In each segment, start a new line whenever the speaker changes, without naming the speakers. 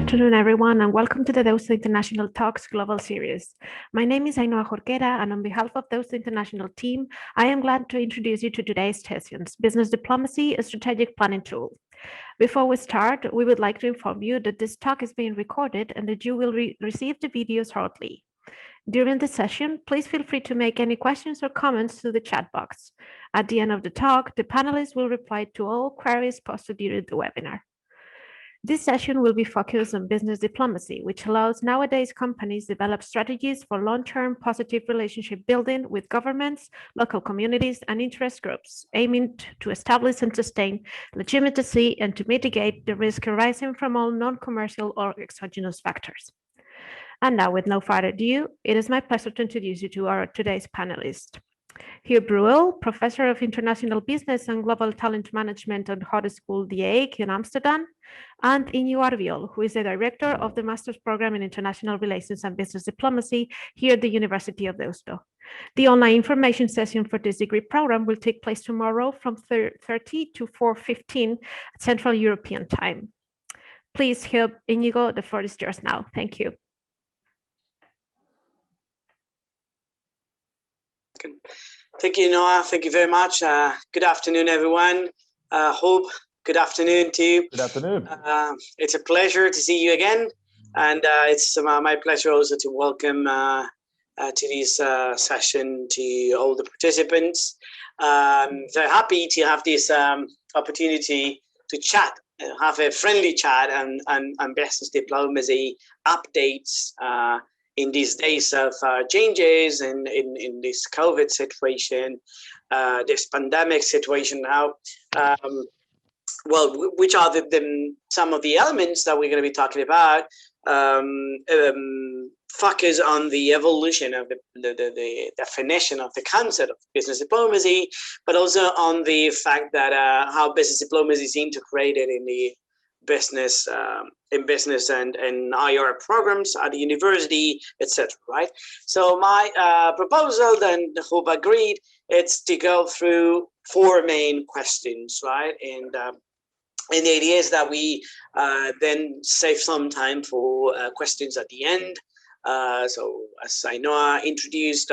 afternoon, everyone, and welcome to the Deusto International Talks Global Series. My name is Ainhoa Jorquera, and on behalf of Deusto International team, I am glad to introduce you to today's sessions, Business Diplomacy, a Strategic Planning Tool. Before we start, we would like to inform you that this talk is being recorded and that you will receive the video shortly. During the session, please feel free to make any questions or comments through the chat box. At the end of the talk, the panelists will reply to all queries posted during the webinar. This session will be focused on business diplomacy, which allows nowadays companies develop strategies for long-term positive relationship building with governments, local communities, and interest groups, aiming to establish and sustain legitimacy and to mitigate the risk arising from all non-commercial or exogenous factors. And now, with no further ado, it is my pleasure to introduce you to our today's panelists. Huub Rüel, Professor of International Business and Global Talent Management at Hogeschool School The Hague in Amsterdam, and Iñigo Arbiol, who is the Director of the Master's Program in International Relations and Business Diplomacy here at the University of Deusto. The online information session for this degree program will take place tomorrow from 3:30 to 4:15 Central European Time. Please, Huub, Iñigo, the floor is yours now. Thank you.
Thank you, Noah. Thank you very much. Good afternoon, everyone. Huub, good afternoon to you.
Good afternoon.
It's a pleasure to see you again. And it's my pleasure also to welcome to this session to all the participants. Very happy to have this opportunity to chat, have a friendly chat and business diplomacy updates in these days of changes and in this COVID situation, this pandemic situation now. Well, which are some of the elements that we're going to be talking about? Focus on the evolution of the definition of the concept of business diplomacy, but also on the fact that how business diplomacy is integrated in the business and IR programs at the university, etc. Right. So my proposal, then Huub agreed, it's to go through four main questions, right? And the idea is that we then save some time for questions at the end. So as I know I introduced,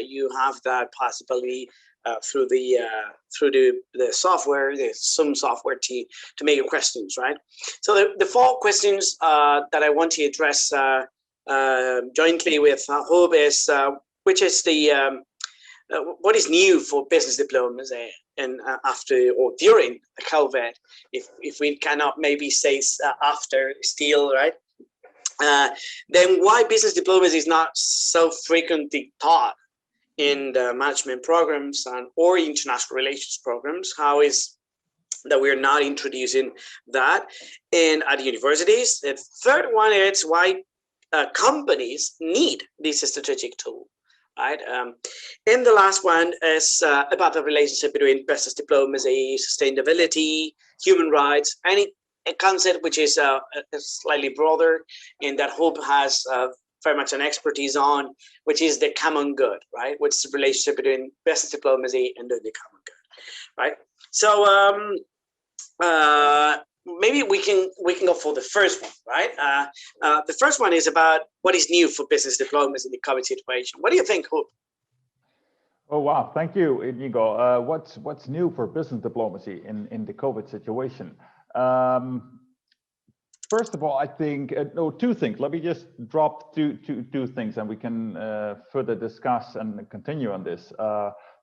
you have that possibility through the software, the Zoom software to make your questions, right? So the four questions that I want to address jointly with Huub is which is the what is new for business diplomacy and after or during the COVID, if we cannot maybe say after still, right? Then why business diplomacy is not so frequently taught in the management programs or international relations programs. How is that we're not introducing that at universities? The third one is why companies need this strategic tool, right? And the last one is about the relationship between business diplomacy, sustainability, human rights, and a concept which is slightly broader and that Huub has very much an expertise on, which is the common good, right? Which is the relationship between business diplomacy and the common good, right? So maybe we can go for the first one, right? The first one is about what is new for business diplomacy in the COVID situation. What do you think, Huub?
Oh wow, thank you, Iñigo. What's new for business diplomacy in the COVID situation? First of all, I think two things. Let me just drop two things, and we can further discuss and continue on this.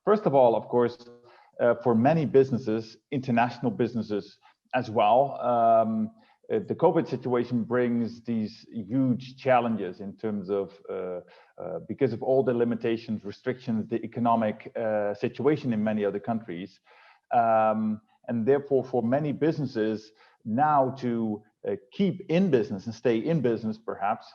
First of all, of course, for many businesses, international businesses as well, the COVID situation brings these huge challenges in terms of because of all the limitations, restrictions, the economic situation in many other countries, and therefore for many businesses now to keep in business and stay in business, perhaps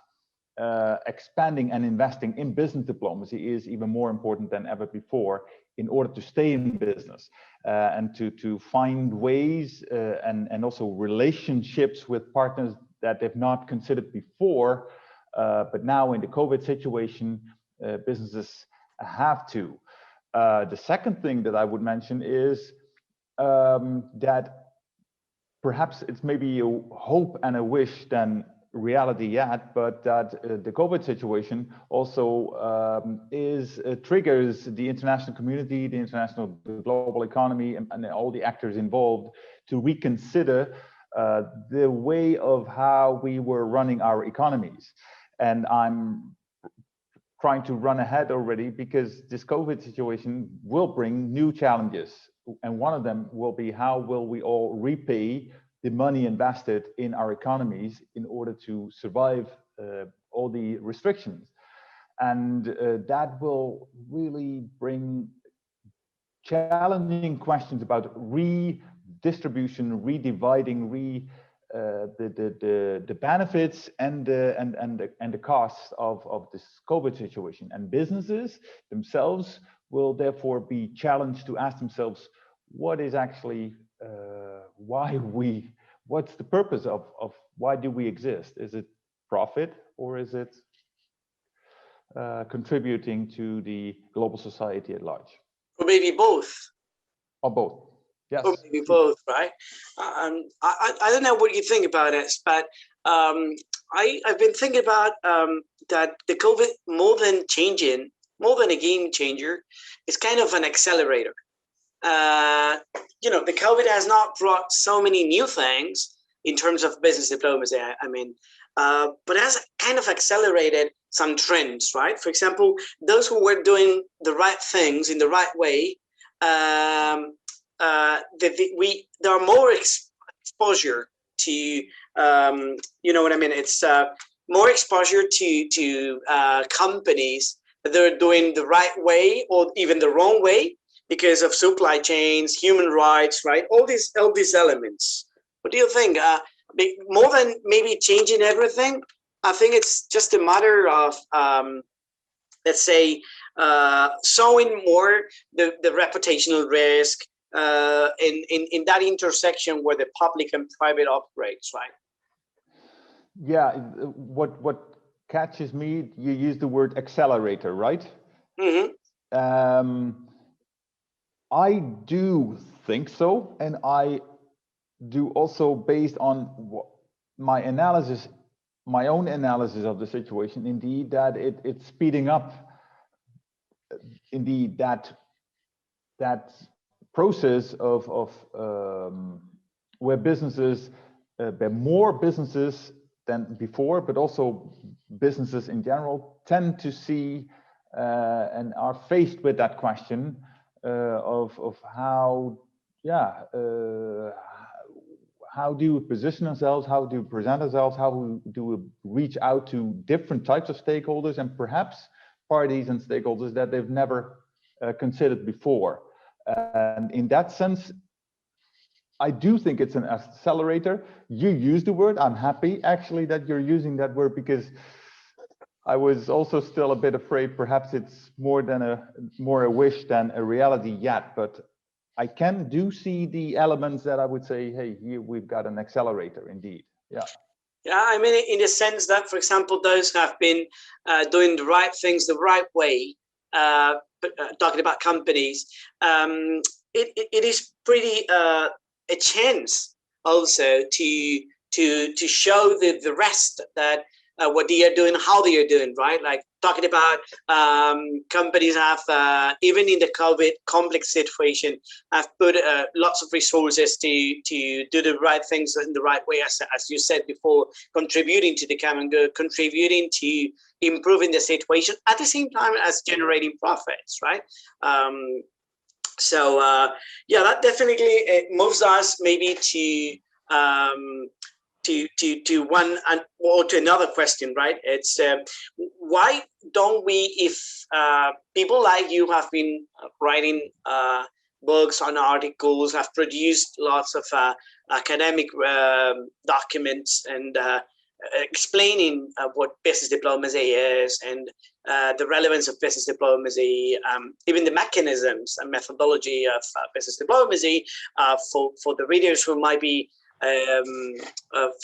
expanding and investing in business diplomacy is even more important than ever before in order to stay in business and to find ways and also relationships with partners that they've not considered before, but now in the COVID situation, businesses have to. The second thing that I would mention is that perhaps it's maybe a hope and a wish than reality yet, but that the COVID situation also triggers the international community, the global economy, and all the actors involved to reconsider the way of how we were running our economies. And I'm trying to run ahead already because this COVID situation will bring new challenges. And one of them will be, how will we all repay the money invested in our economies in order to survive all the restrictions? And that will really bring challenging questions about redistribution, redividing, the benefits and the costs of this COVID situation. And businesses themselves will therefore be challenged to ask themselves, what is actually what's the purpose of why do we exist? Is it profit, or is it contributing to the global society at large?
Or maybe both.
Or both. Yes.
Or maybe both, right? I don't know what you think about it, but I've been thinking about that the COVID, more than a game changer, is kind of an accelerator. The COVID has not brought so many new things in terms of business diplomacy, but has kind of accelerated some trends, right? For example, those who were doing the right things in the right way, there are more exposure to, you know what I mean? It's more exposure to companies that they're doing the right way or even the wrong way, because of supply chains, human rights, right? All these elements. What do you think? More than maybe changing everything, I think it's just a matter of, let's say, showing more the reputational risk in that intersection where the public and private operates, right?
Yeah, what catches me, you use the word accelerator, right? Mm-hmm. I do think so, and I do also, based on my own analysis of the situation, indeed, that it's speeding up, indeed, that process of where businesses, there are more businesses than before, but also businesses in general tend to see and are faced with that question of how do we position ourselves, how do we present ourselves, how do we reach out to different types of stakeholders, and perhaps parties and stakeholders that they've never considered before. And in that sense, I do think it's an accelerator. You use the word. I'm happy actually that you're using that word, because I was also still a bit afraid perhaps it's more a wish than a reality yet, but I do see the elements that I would say, hey, here we've got an accelerator indeed. Yeah. Yeah,
I mean, in the sense that, for example, those who have been doing the right things the right way, talking about companies, it is pretty a chance also to show the rest that what they are doing, how they are doing, right? Like talking about companies have, even in the COVID complex situation, have put lots of resources to do the right things in the right way, as you said before, contributing to the common good, contributing to improving the situation at the same time as generating profits, right? Yeah, that definitely moves us maybe to one or to another question, right? It's why don't we, if people like you have been writing books on articles, have produced lots of academic documents and explaining what business diplomacy is and the relevance of business diplomacy, even the mechanisms and methodology of business diplomacy, for the readers who might be,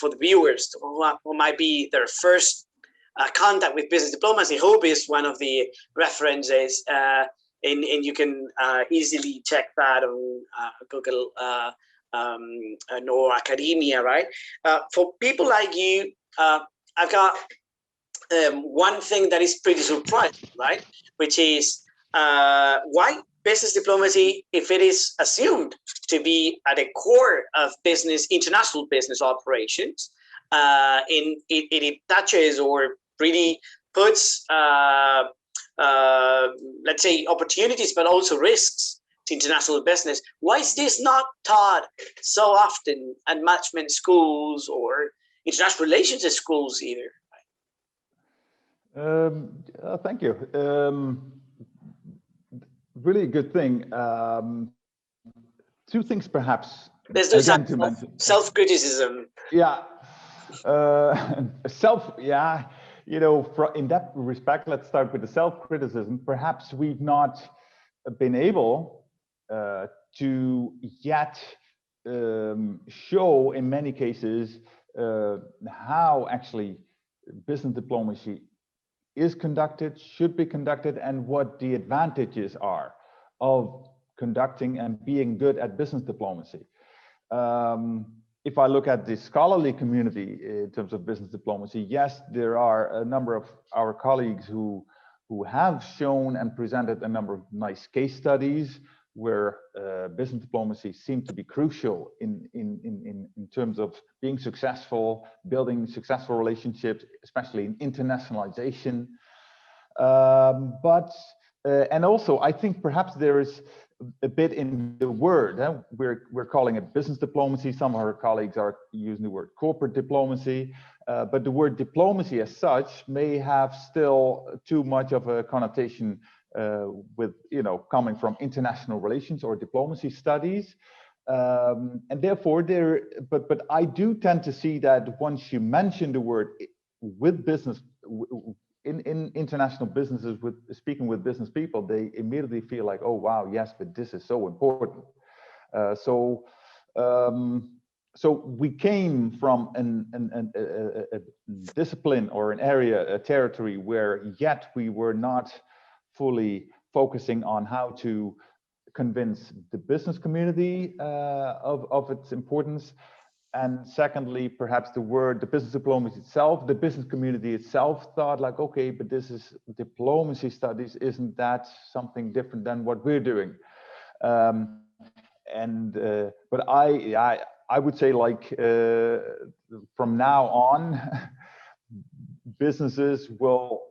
for the viewers who might be their first contact with business diplomacy, Huub is one of the references, and you can easily check that on Google nor academia, right? For people like you, I've got one thing that is pretty surprising, right? Which is why business diplomacy, if it is assumed to be at the core of international business operations, it touches or really puts, let's say, opportunities, but also risks to international business. Why is this not taught so often at management schools or international relations schools either?
Thank you. Really good thing. Two things perhaps.
There's no self-criticism.
Yeah. Yeah, you know, in that respect, let's start with the self-criticism. Perhaps we've not been able to yet show in many cases how actually business diplomacy is conducted, should be conducted, and what the advantages are of conducting and being good at business diplomacy. If I look at the scholarly community in terms of business diplomacy, yes, there are a number of our colleagues who have shown and presented a number of nice case studies where business diplomacy seemed to be crucial in terms of being successful, building successful relationships, especially in internationalization. And also, I think perhaps there is a bit in the word. We're calling it business diplomacy. Some of our colleagues are using the word corporate diplomacy, but the word diplomacy as such may have still too much of a connotation with, you know, coming from international relations or diplomacy studies. And therefore but I do tend to see that once you mention the word with business, in international businesses, with speaking with business people, they immediately feel like, oh wow, yes, but this is so important. So we came from a discipline or an area, a territory where yet we were not fully focusing on how to convince the business community of its importance. And secondly, perhaps the business diplomacy itself, the business community itself thought like, okay, but this is diplomacy studies, isn't that something different than what we're doing? But I would say, like, from now on, businesses will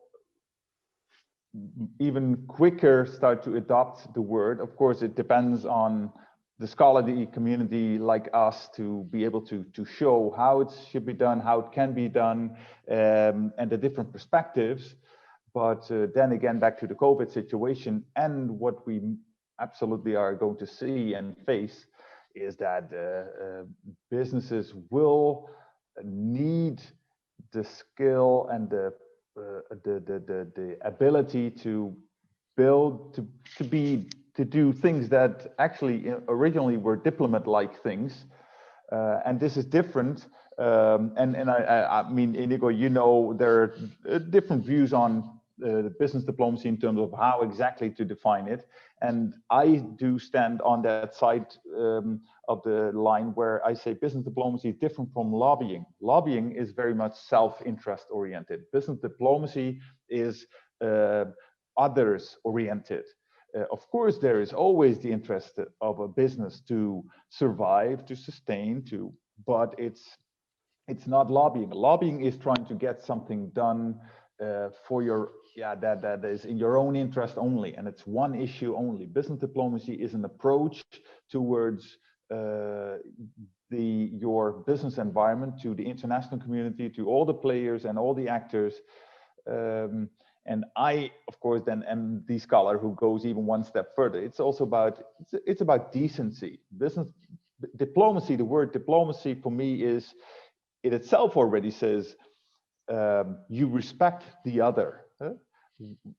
even quicker start to adopt the word. Of course, it depends on the scholarly community like us to be able to show how it should be done, how it can be done, and the different perspectives. But then again, back to the COVID situation, and what we absolutely are going to see and face is that businesses will need the skill and the ability to build, to do things that actually originally were diplomat-like things, and this is different. I mean, Iñigo, you know, there are different views on business diplomacy in terms of how exactly to define it, and I do stand on that side of the line where I say business diplomacy is different from lobbying. Lobbying is very much self-interest oriented. Business diplomacy is others oriented. Of course, there is always the interest of a business to survive, to sustain, but it's not lobbying. Lobbying is trying to get something done for your, that is in your own interest only, and it's one issue only. Business diplomacy is an approach towards your business environment, to the international community, to all the players and all the actors. And I, of course, then am the scholar who goes even one step further. It's also about, it's about decency. Business diplomacy, the word diplomacy for me is, it itself already says, you respect the other.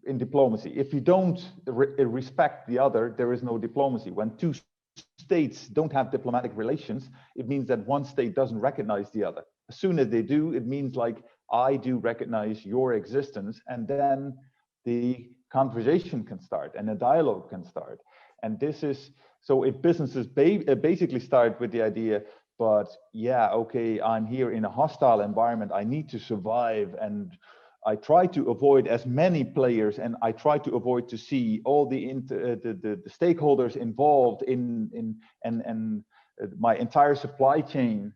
In diplomacy, if you don't respect the other, there is no diplomacy. When two states don't have diplomatic relations, it means that one state doesn't recognize the other. As soon as they do, it means like, I do recognize your existence, and then the conversation can start and a dialogue can start. And this is, so if businesses basically start with the idea, but yeah, okay, I'm here in a hostile environment, I need to survive, and I try to avoid as many players, and I try to avoid to see all the stakeholders involved in my entire supply chain.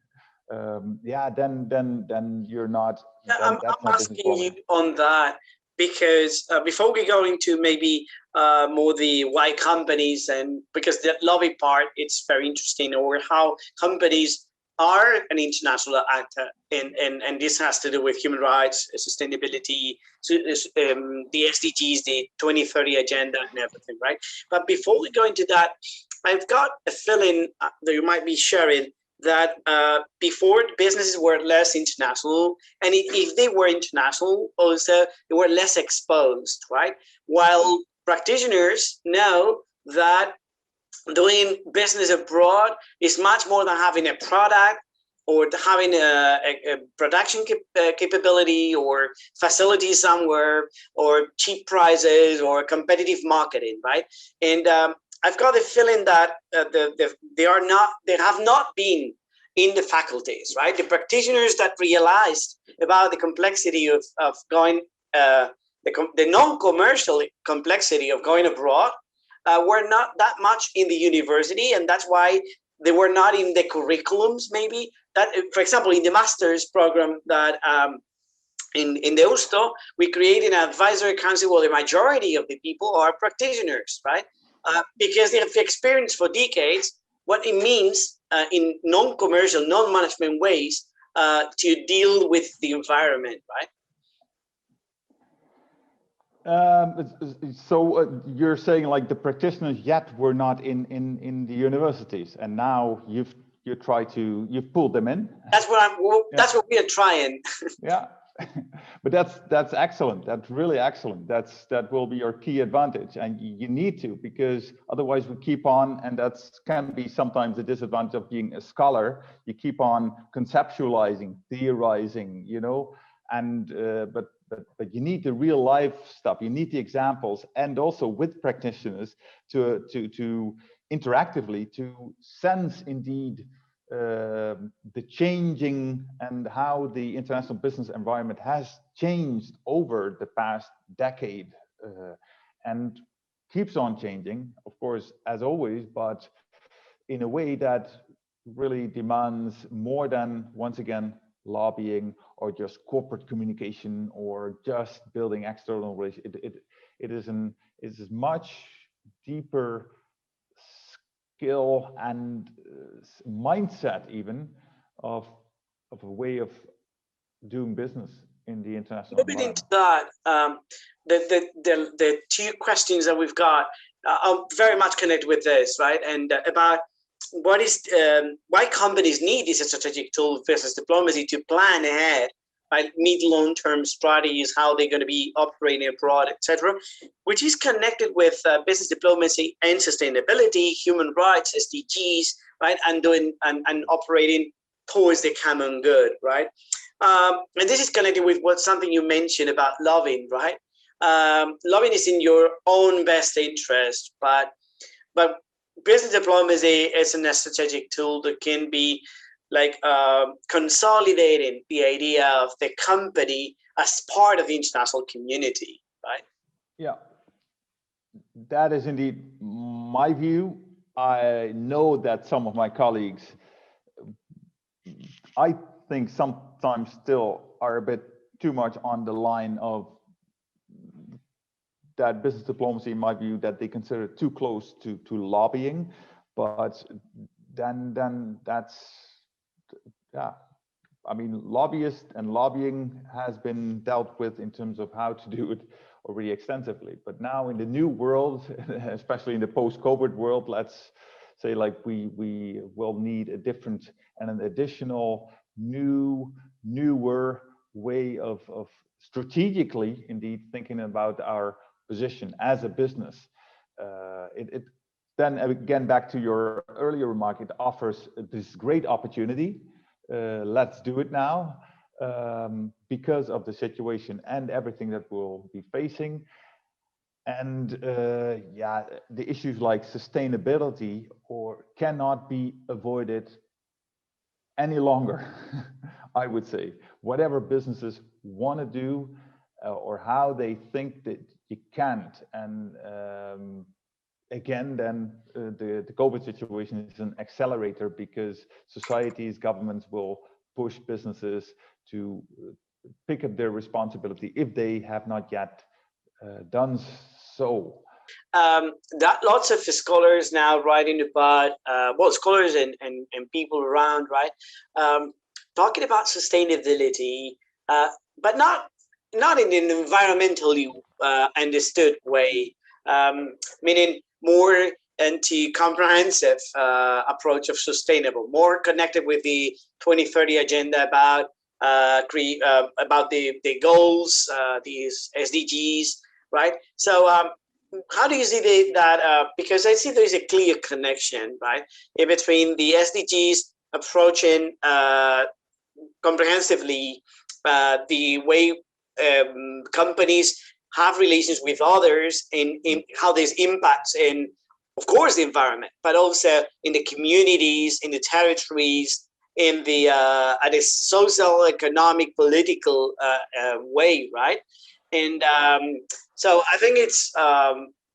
Yeah, then you're not.
I'm asking you on that because before we go into maybe more the why companies, and because the lobby part, it's very interesting, or how companies are an international actor, and this has to do with human rights, sustainability, the SDGs, the 2030 agenda, and everything, right? But before we go into that, I've got a feeling that you might be sharing that before businesses were less international, and if they were international, also they were less exposed, right? While practitioners know that doing business abroad is much more than having a product or having a production capability or facility somewhere or cheap prices or competitive marketing, right? And I've got the feeling that they have not been in the faculties, right? The practitioners that realized about the complexity of going, the non-commercial complexity of going abroad, were not that much in the university, and that's why they were not in the curriculums. Maybe that, for example, in the master's program that in Deusto, we created an advisory council where the majority of the people are practitioners, right? Because they have experienced for decades what it means in non-commercial, non-management ways to deal with the environment, right?
So you're saying like the practitioners yet were not in the universities, and now you've pulled them in.
That's what that's what we are trying.
Yeah, but that's excellent. That's really excellent. That will be your key advantage, and you need to, because otherwise we keep on, and that can be sometimes the disadvantage of being a scholar. You keep on conceptualizing, theorizing, you know, and but you need the real life stuff. You need the examples, and also with practitioners to interactively to sense indeed the changing and how the international business environment has changed over the past decade and keeps on changing, of course, as always, but in a way that really demands more than, once again, lobbying or just corporate communication or just building external relations. It is a much deeper skill and mindset even of a way of doing business in the international environment.
Into that, the two questions that we've got are very much connected with this, right? And about what is why companies need this strategic tool, business diplomacy, to plan ahead, right? Mid long-term strategies, how they're going to be operating abroad, etc., which is connected with business diplomacy and sustainability, human rights, SDGs, right? And doing and operating towards the common good, right? And this is connected with something you mentioned about lobbying, right? Lobbying is in your own best interest, but business diplomacy is a strategic tool that can be like consolidating the idea of the company as part of the international community, right?
Yeah, that is indeed my view. I know that some of my colleagues, I think sometimes still are a bit too much on the line of that business diplomacy, in my view, that they consider too close to lobbying, but then that's, yeah. I mean, lobbyists and lobbying has been dealt with in terms of how to do it already extensively. But now in the new world, especially in the post-COVID world, let's say like we will need a different and an additional newer way of strategically indeed thinking about our position as a business. Then again, back to your earlier remark, it offers this great opportunity. Let's do it now because of the situation and everything that we'll be facing. And yeah, the issues like sustainability or cannot be avoided any longer. I would say whatever businesses want to do or how they think that you can't. And again, then the COVID situation is an accelerator because societies, governments will push businesses to pick up their responsibility if they have not yet done so.
That lots of scholars now writing about, well, scholars and people around, right, talking about sustainability, but not in an environmentally understood way, meaning more anti-comprehensive approach of sustainable, more connected with the 2030 agenda about the goals, these SDGs, right? So how do you see that? Because I see there's a clear connection, right, in between the SDGs approaching comprehensively the way companies have relations with others, in how this impacts in, of course, the environment, but also in the communities, in the territories, in the at a social, economic, political way, right? And so I think it's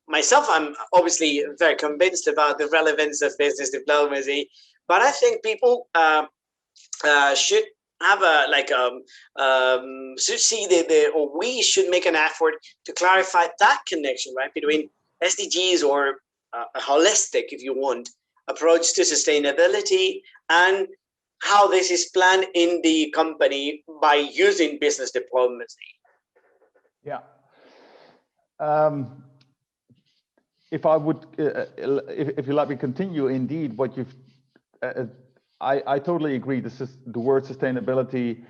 myself, I'm obviously very convinced about the relevance of business diplomacy, but I think people should have a should see or we should make an effort to clarify that connection, right, between SDGs or a holistic, if you want, approach to sustainability and how this is planned in the company by using business diplomacy.
Yeah. If I would, if you let me continue, indeed, what you've, I totally agree. This is the word sustainability.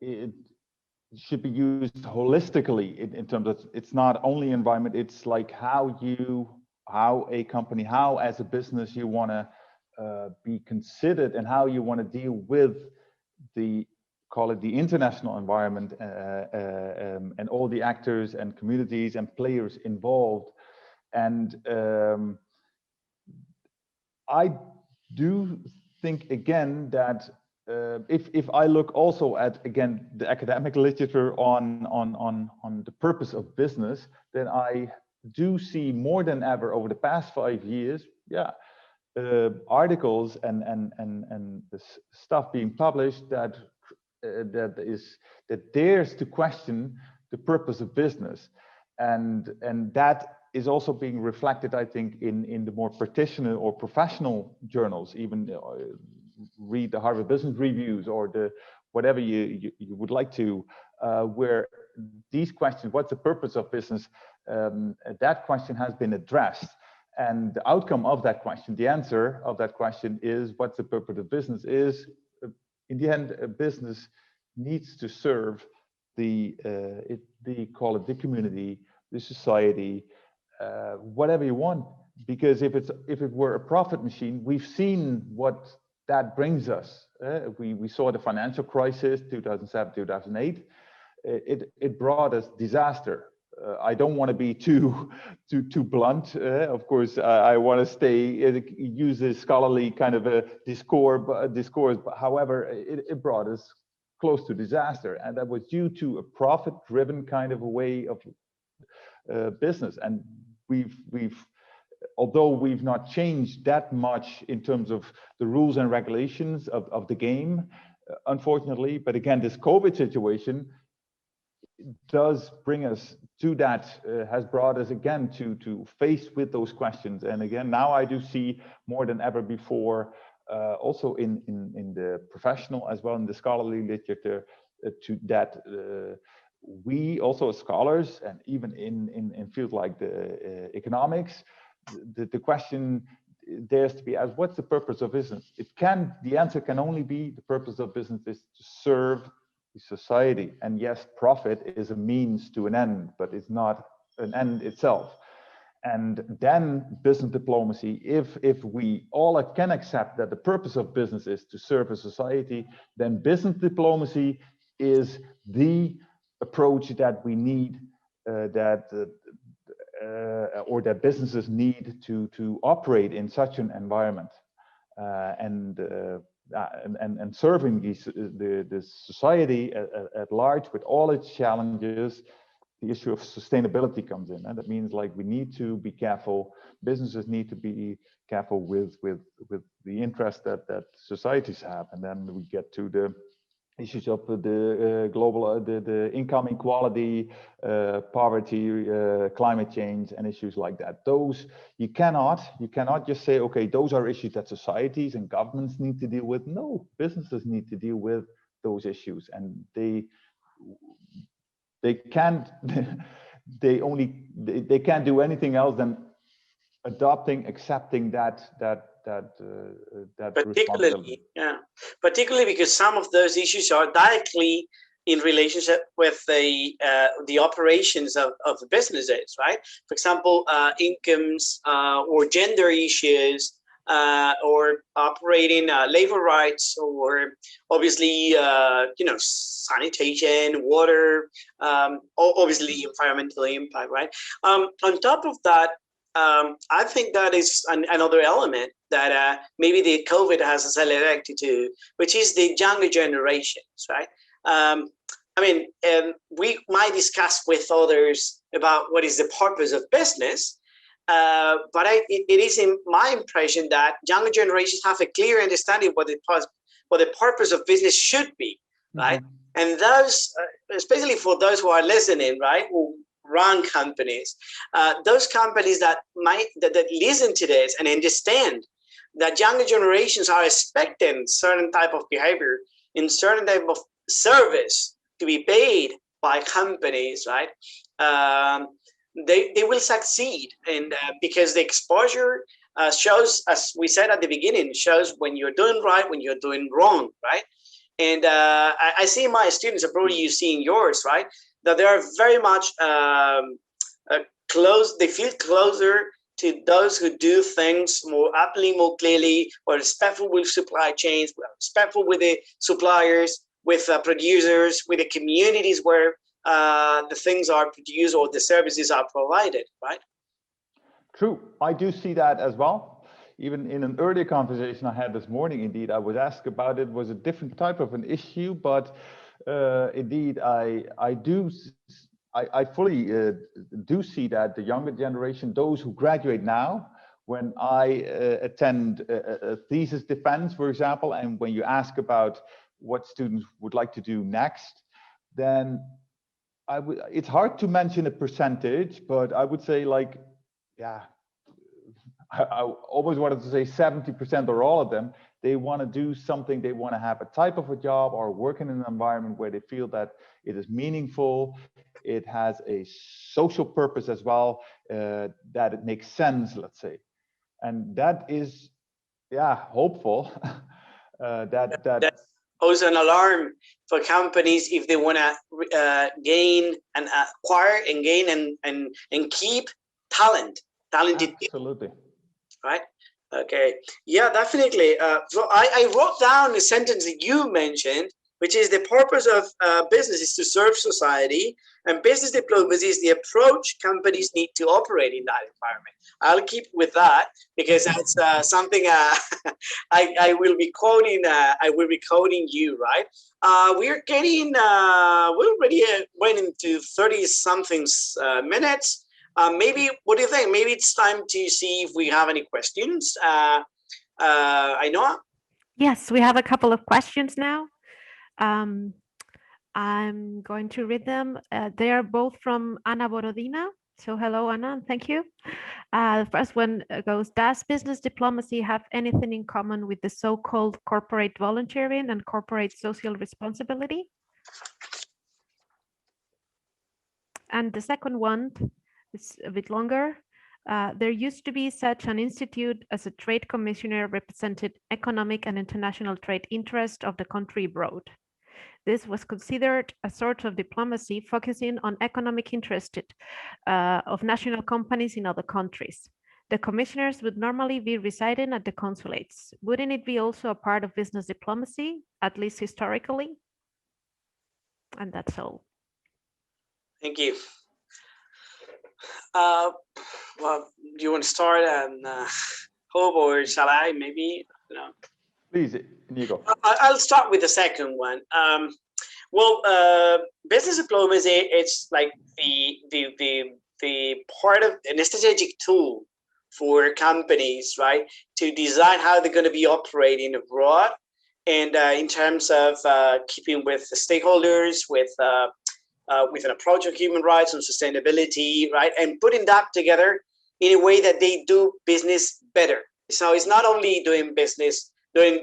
It should be used holistically in terms of it's not only environment. It's like how a company, how as a business you want to be considered and how you want to deal with the, call it the international environment and all the actors and communities and players involved. And I do think again that if I look also at again the academic literature on the purpose of business, then I do see more than ever over the past 5 years, yeah, articles and the stuff being published that dares to question the purpose of business, and that is also being reflected, I think, in the more practitioner or professional journals. Even read the Harvard Business Reviews or the whatever you would like to, where these questions, what's the purpose of business, that question has been addressed. And the outcome of that question, the answer of that question is what's the purpose of business is, in the end, a business needs to serve the call it the community, the society, whatever you want. Because if it were a profit machine, we've seen what that brings us. We saw the financial crisis, 2007, 2008. It brought us disaster. I don't want to be too blunt. Of course, I want to use a scholarly kind of a discourse. But however, it brought us close to disaster, and that was due to a profit-driven kind of a way of business. And although we've not changed that much in terms of the rules and regulations of the game, unfortunately. But again, this COVID situation does bring us to that, has brought us again to face with those questions. And again, now I do see more than ever before, also in the professional as well in the scholarly literature, to that we also as scholars, and even in fields like the economics, the question dares to be asked, what's the purpose of business? The answer can only be the purpose of business is to serve society. And yes, profit is a means to an end, but it's not an end itself. And then business diplomacy, if we all can accept that the purpose of business is to serve a society, then business diplomacy is the approach that we need or that businesses need to operate in such an environment, and serving the society at large with all its challenges. The issue of sustainability comes in, and that means like we need to be careful. Businesses need to be careful with the interest that societies have, and then we get to the issues of the global the income inequality, poverty, climate change, and issues like that. Those you cannot just say, okay, those are issues that societies and governments need to deal with. No, businesses need to deal with those issues, and they can't they can't do anything else than adopting, accepting that
particularly, particularly because some of those issues are directly in relationship with the operations of the businesses, right? For example, incomes or gender issues, or operating labor rights, or obviously sanitation, water, obviously environmental impact, right? On top of that, I think that is another element that maybe the COVID has accelerated to, which is the younger generations, right? We might discuss with others about what is the purpose of business, but it is in my impression that younger generations have a clear understanding what the purpose of business should be, right? Mm-hmm. And those, especially for those who are listening, right, who run companies, those companies that listen to this and understand that younger generations are expecting certain type of behavior in certain type of service to be paid by companies, right? They will succeed, and because the exposure shows, as we said at the beginning, shows when you're doing right, when you're doing wrong, right? And I see in my students, probably you see in yours, right, that they are very much close. They feel closer to those who do things more aptly, more clearly, or respectful with supply chains, respectful with the suppliers, with producers, with the communities where the things are produced or the services are provided, right?
True, I do see that as well. Even in an earlier conversation I had this morning, indeed, I was asked about it. Was a different type of an issue, but indeed, I fully do see that the younger generation, those who graduate now, when I attend a thesis defense, for example, and when you ask about what students would like to do next, then it's hard to mention a percentage, but I would say like, yeah, I almost wanted to say 70% or all of them, they want to do something, they want to have a type of a job or work in an environment where they feel that it is meaningful, it has a social purpose as well, that it makes sense, let's say. And that is, yeah, hopeful. That's
also an alarm for companies if they want to gain and acquire and gain and keep talented
absolutely
people. Right? Okay. Yeah, definitely. So I wrote down a sentence that you mentioned, which is the purpose of business is to serve society, and business diplomacy is the approach companies need to operate in that environment. I'll keep with that because that's something I will be quoting. I will be quoting you, right? We're getting. We already went into 30-something minutes. Maybe, what do you think? Maybe it's time to see if we have any questions. Ainhoa?
Yes, we have a couple of questions now. I'm going to read them. They are both from Ana Borodina. So hello, Ana, and thank you. The first one goes, does business diplomacy have anything in common with the so-called corporate volunteering and corporate social responsibility? And the second one, it's a bit longer. There used to be such an institute as a trade commissioner represented economic and international trade interest of the country abroad. This was considered a sort of diplomacy focusing on economic interest of national companies in other countries. The commissioners would normally be residing at the consulates. Wouldn't it be also a part of business diplomacy, at least historically? And that's all.
Thank you. Well, do you want to start, and Huub, or shall I? Maybe. No.
Please, Iñigo.
I'll start with the second one. Well, business diplomacy, it's like the part of a strategic tool for companies, right, to decide how they're going to be operating abroad, and in terms of keeping with the stakeholders, with an approach on human rights and sustainability, right, and putting that together in a way that they do business better. So it's not only doing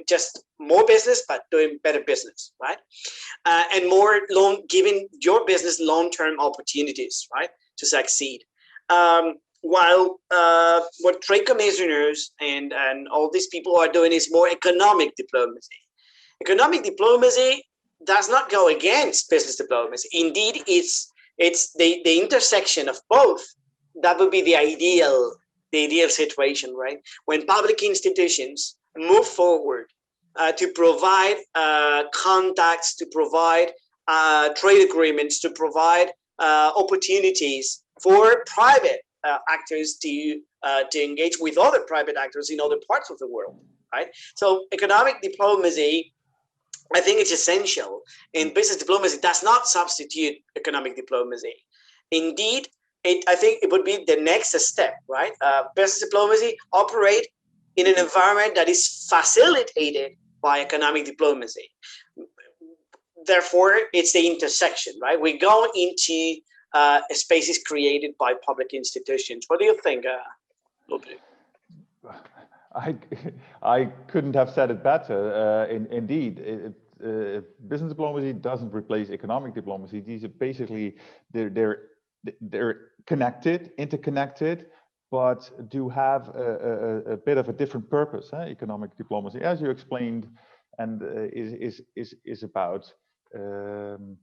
just more business, but doing better business, right? And more giving your business long-term opportunities, right, to succeed. While what trade commissioners and all these people are doing is more economic diplomacy. Economic diplomacy does not go against business diplomacy. Indeed, it's the intersection of both. That would be the ideal situation, right? When public institutions move forward to provide contacts, to provide trade agreements, to provide opportunities for private actors to engage with other private actors in other parts of the world, right? So economic diplomacy, I think it's essential, and business diplomacy does not substitute economic diplomacy. Indeed, I think it would be the next step, right? Business diplomacy operate in an environment that is facilitated by economic diplomacy. Therefore, it's the intersection, right? We go into spaces created by public institutions. What do you think, Huub?
I couldn't have said it better. Indeed, business diplomacy doesn't replace economic diplomacy. These are basically they're connected, interconnected, but do have a bit of a different purpose. Economic diplomacy, as you explained, and is about. And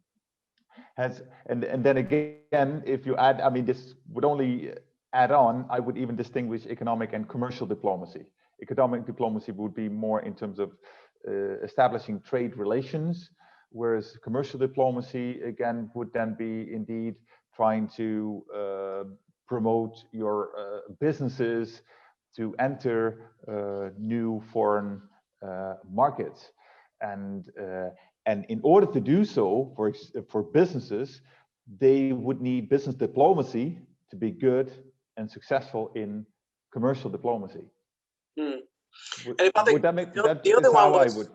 then again, if you add, I mean, this would only add on. I would even distinguish economic and commercial diplomacy. Economic diplomacy would be more in terms of establishing trade relations, whereas commercial diplomacy again would then be indeed trying to promote your businesses to enter new foreign markets, and in order to do so, for businesses, they would need business diplomacy to be good and successful in commercial diplomacy. Would that make that?
The other
is
one
how
was,
I would.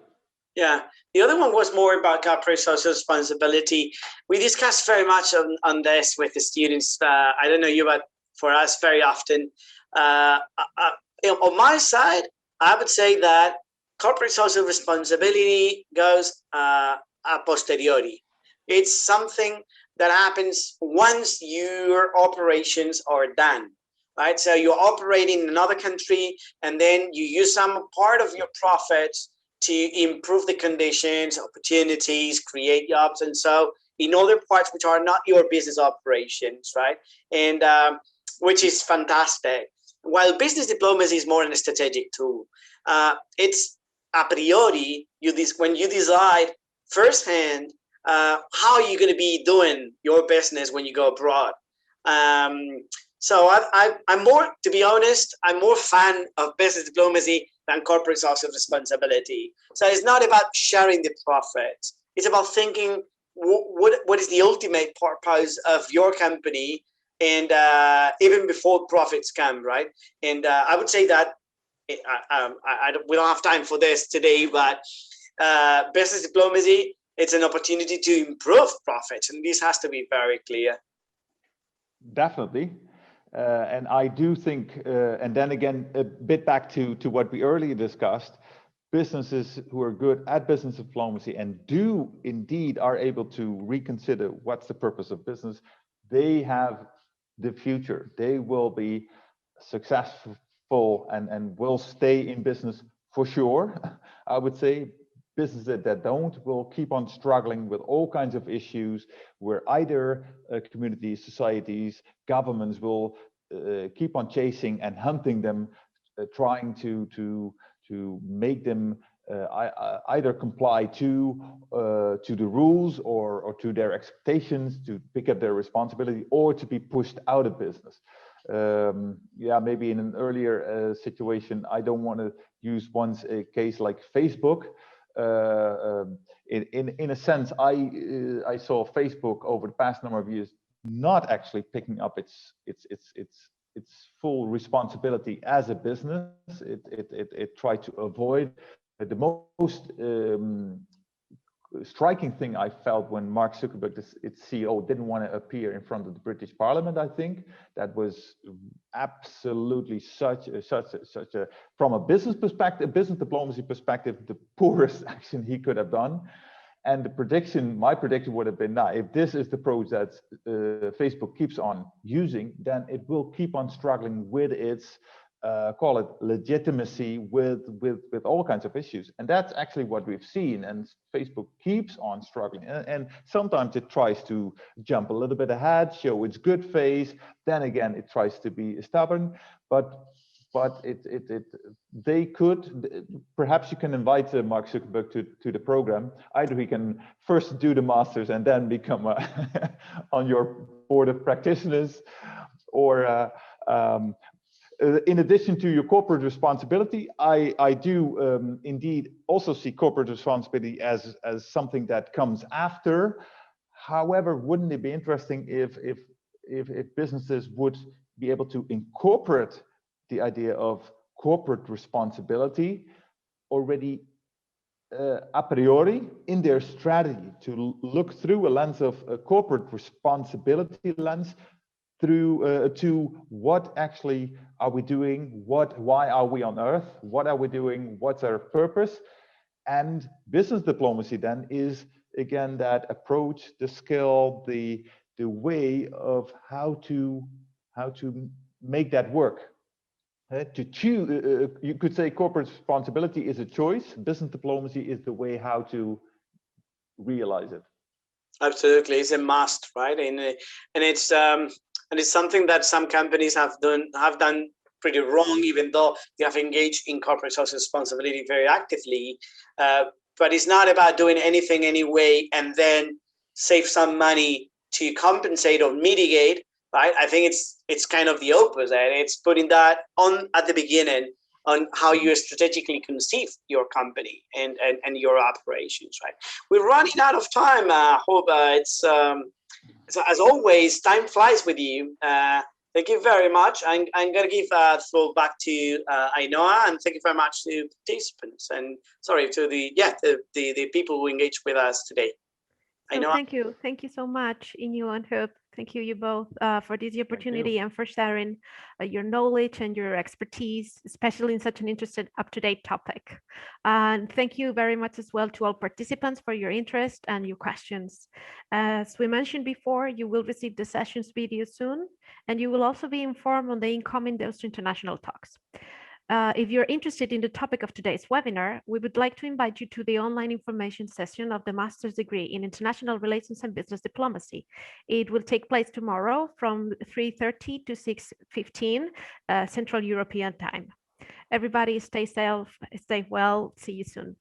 Yeah, the other one was more about corporate social responsibility. We discussed very much on this with the students. I don't know you, but for us, very often. On my side, I would say that corporate social responsibility goes a posteriori. It's something that happens once your operations are done, right? So you're operating in another country, and then you use some part of your profits to improve the conditions, opportunities, create jobs, and so in other parts which are not your business operations, right? And which is fantastic. While business diplomacy is more a strategic tool, it's a priori, when you decide firsthand how you're going to be doing your business when you go abroad. So I'm more, to be honest, I'm more fan of business diplomacy than corporate social responsibility. So it's not about sharing the profits. It's about thinking what is the ultimate purpose of your company, and even before profits come, right? And I would say that we don't have time for this today, but business diplomacy, it's an opportunity to improve profits, and this has to be very clear.
Definitely. And I do think, and then again, a bit back to what we earlier discussed, businesses who are good at business diplomacy and do indeed are able to reconsider what's the purpose of business, they have the future. They will be successful and will stay in business for sure. I would say businesses that don't will keep on struggling with all kinds of issues where either communities, societies, governments will keep on chasing and hunting them, trying to make them either comply to the rules or to their expectations, to pick up their responsibility, or to be pushed out of business. Yeah, maybe in an earlier situation, I don't want to use a case like Facebook. In a sense, I saw Facebook over the past number of years not actually picking up its full responsibility as a business. It tried to avoid the most striking thing I felt when Mark Zuckerberg, its CEO, didn't want to appear in front of the British Parliament. I think that was absolutely such a from a business perspective, business diplomacy perspective, the poorest action he could have done. And my prediction would have been, now, if this is the approach that Facebook keeps on using, then it will keep on struggling with its call it legitimacy with all kinds of issues. And that's actually what we've seen. And Facebook keeps on struggling. And sometimes it tries to jump a little bit ahead, show its good face. Then again, it tries to be stubborn. But they could, perhaps you can invite Mark Zuckerberg to the program. Either he can first do the masters and then become on your board of practitioners, or in addition to your corporate responsibility, I do indeed also see corporate responsibility as something that comes after. However, wouldn't it be interesting if businesses would be able to incorporate the idea of corporate responsibility already a priori in their strategy, to look through a lens of a corporate responsibility lens through to what actually are we doing, why are we on earth, what are we doing, what's our purpose. And business diplomacy then is again that approach, the skill, the way of how to make that work. To choose, you could say corporate responsibility is a choice. Business diplomacy is the way how to realize it.
Absolutely, it's a must, right? And it's something that some companies have done pretty wrong, even though they have engaged in corporate social responsibility very actively. But it's not about doing anything anyway and then save some money to compensate or mitigate. Right? I think it's kind of the opposite. It's putting that on at the beginning on how you strategically conceive your company and your operations. Right? We're running out of time. Huub, it's as always, time flies with you. Thank you very much. I'm going to give the floor back to Ainhoa, and thank you very much to participants, and sorry to the people who engaged with us today.
So thank you so much, Iñigo and Huub. Thank you both for this opportunity and for sharing your knowledge and your expertise, especially in such an interesting, up-to-date topic. And thank you very much as well to all participants for your interest and your questions. As we mentioned before, you will receive the session's video soon, and you will also be informed on the incoming Deusto International talks. If you're interested in the topic of today's webinar, we would like to invite you to the online information session of the Master's degree in International Relations and Business Diplomacy. It will take place tomorrow from 3:30 to 6:15 Central European Time. Everybody stay safe, stay well, see you soon.